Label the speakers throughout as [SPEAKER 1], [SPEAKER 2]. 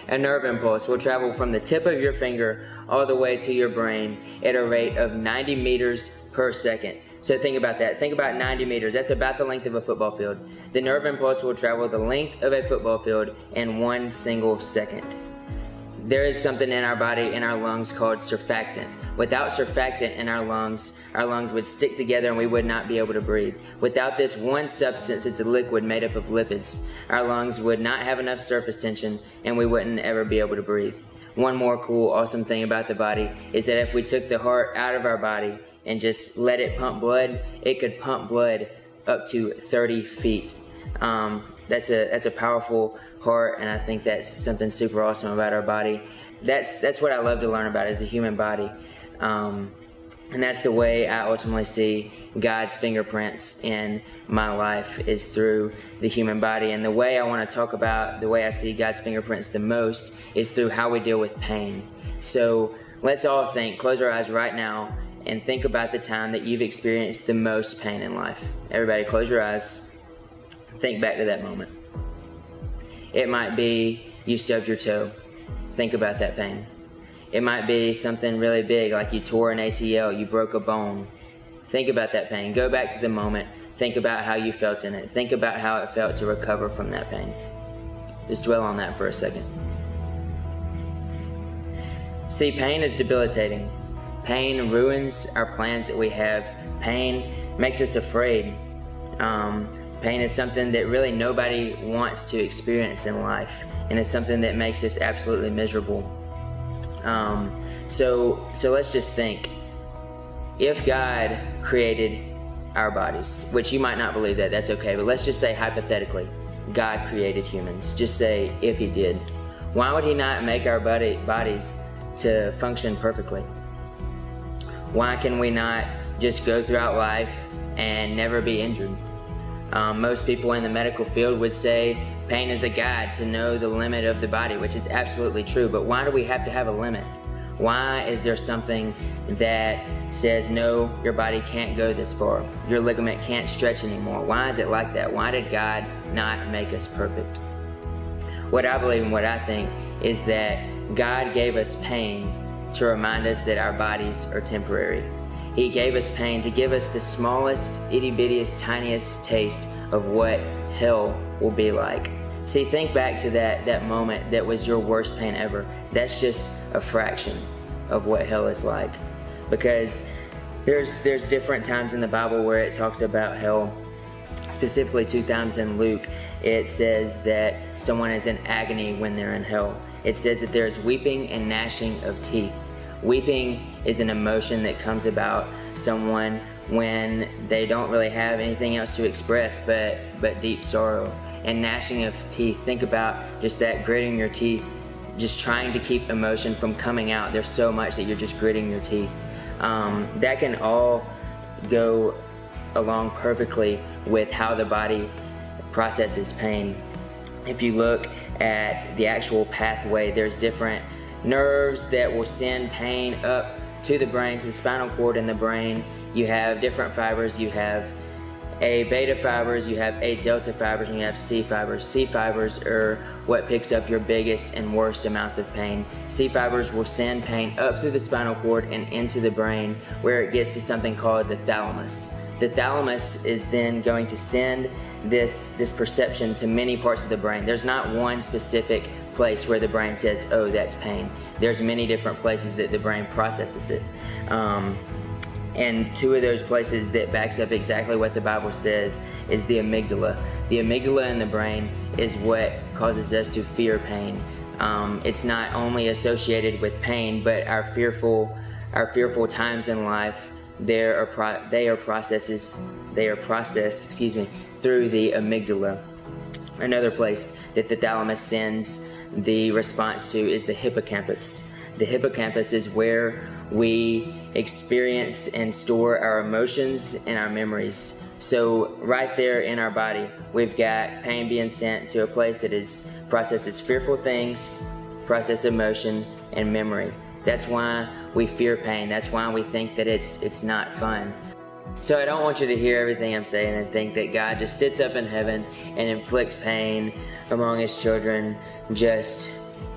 [SPEAKER 1] A nerve impulse will travel from the tip of your finger all the way to your brain at a rate of 90 meters per second. So think about that. Think about 90 meters. That's about the length of a football field. The nerve impulse will travel the length of a football field in 1 single second. There is something in our body, in our lungs, called surfactant. Without surfactant in our lungs would stick together and we would not be able to breathe. Without this one substance, it's a liquid made up of lipids, our lungs would not have enough surface tension and we wouldn't ever be able to breathe. One more cool, awesome thing about the body is that if we took the heart out of our body and just let it pump blood, it could pump blood up to 30 feet. That's a powerful heart, and I think that's something super awesome about our body. That's what I love to learn about, is the human body. And that's the way I ultimately see God's fingerprints in my life, is through the human body. And the way I want to talk about the way I see God's fingerprints the most is through how we deal with pain. So let's all close our eyes right now and think about the time that you've experienced the most pain in life. Everybody close your eyes. Think back to that moment. It might be you stubbed your toe. Think about that pain. It might be something really big, like you tore an ACL, you broke a bone. Think about that pain. Go back to the moment. Think about how you felt in it. Think about how it felt to recover from that pain. Just dwell on that for a second. See, pain is debilitating. Pain ruins our plans that we have. Pain makes us afraid. Pain is something that really nobody wants to experience in life, and it's something that makes us absolutely miserable. So let's just think. If God created our bodies, which you might not believe that, that's okay, but let's just say hypothetically, God created humans. Just say if He did. Why would He not make our bodies to function perfectly? Why can we not just go throughout life and never be injured? Most people in the medical field would say pain is a guide to know the limit of the body, which is absolutely true, but why do we have to have a limit? Why is there something that says, no, your body can't go this far, your ligament can't stretch anymore? Why is it like that? Why did God not make us perfect? What I believe and what I think is that God gave us pain to remind us that our bodies are temporary. He gave us pain to give us the smallest, itty-bittiest, tiniest taste of what hell will be like. See, think back to that moment that was your worst pain ever. That's just a fraction of what hell is like. Because there's different times in the Bible where it talks about hell. Specifically 2 times in Luke, it says that someone is in agony when they're in hell. It says that there's weeping and gnashing of teeth. Weeping is an emotion that comes about someone when they don't really have anything else to express but deep sorrow. And gnashing of teeth, think about just that, gritting your teeth, just trying to keep emotion from coming out. There's so much that you're just gritting your teeth. That can all go along perfectly with how the body processes pain. If you look at the actual pathway, there's different nerves that will send pain up to the brain, to the spinal cord in the brain. You have different fibers. You have A beta fibers, you have A delta fibers, and you have C fibers. C fibers are what picks up your biggest and worst amounts of pain. C fibers will send pain up through the spinal cord and into the brain, where it gets to something called the thalamus. The thalamus is then going to send this perception to many parts of the brain. There's not one specific place where the brain says, oh, that's pain. There's many different places that the brain processes it. And 2 of those places that backs up exactly what the Bible says is the amygdala. The amygdala in the brain is what causes us to fear pain. It's not only associated with pain, but our fearful times in life, they are processed through the amygdala. Another place that the thalamus sends the response to is the hippocampus. The hippocampus is where we experience and store our emotions and our memories. So right there in our body, we've got pain being sent to a place that processes fearful things, process emotion, and memory. That's why we fear pain. That's why we think that it's not fun. So I don't want you to hear everything I'm saying and think that God just sits up in heaven and inflicts pain among His children just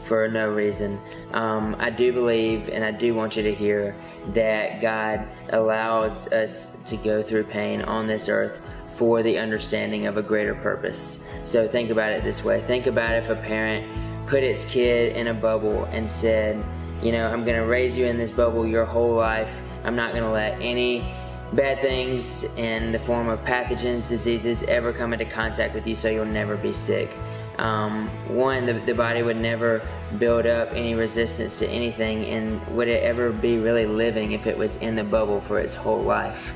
[SPEAKER 1] for no reason. I do believe, and I do want you to hear, that God allows us to go through pain on this earth for the understanding of a greater purpose. So think about it this way. Think about if a parent put its kid in a bubble and said, you know, I'm going to raise you in this bubble your whole life. I'm not going to let any bad things in the form of pathogens, diseases ever come into contact with you, so you'll never be sick. One, the body would never build up any resistance to anything, and would it ever be really living if it was in the bubble for its whole life?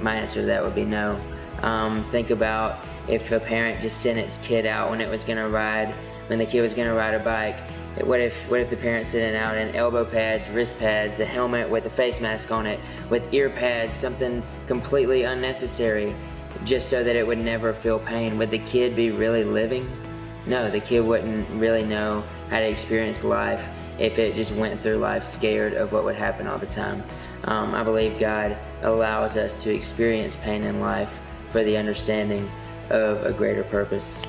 [SPEAKER 1] My answer to that would be no. Think about if a parent just sent its kid out when the kid was gonna ride a bike. What if the parent sent it out in elbow pads, wrist pads, a helmet with a face mask on it, with ear pads, something completely unnecessary, just so that it would never feel pain? Would the kid be really living? No, the kid wouldn't really know how to experience life if it just went through life scared of what would happen all the time. I believe God allows us to experience pain in life for the understanding of a greater purpose.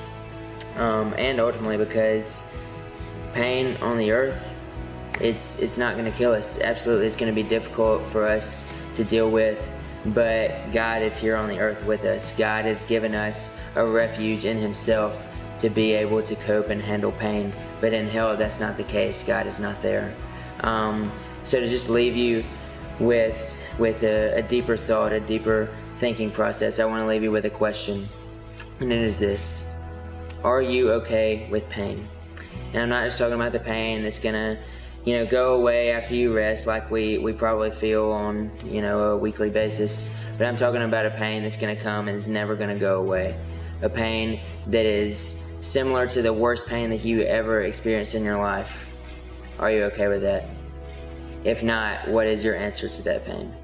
[SPEAKER 1] And ultimately because pain on the earth, it's not going to kill us. Absolutely, it's going to be difficult for us to deal with, but God is here on the earth with us. God has given us a refuge in Himself to be able to cope and handle pain. But in hell, that's not the case. God is not there. So to just leave you with a deeper thought, a deeper thinking process, I want to leave you with a question. And it is this: are you okay with pain? And I'm not just talking about the pain that's gonna, go away after you rest, like we probably feel on, a weekly basis. But I'm talking about a pain that's gonna come and is never gonna go away. A pain that is similar to the worst pain that you ever experienced in your life. Are you okay with that? If not, what is your answer to that pain?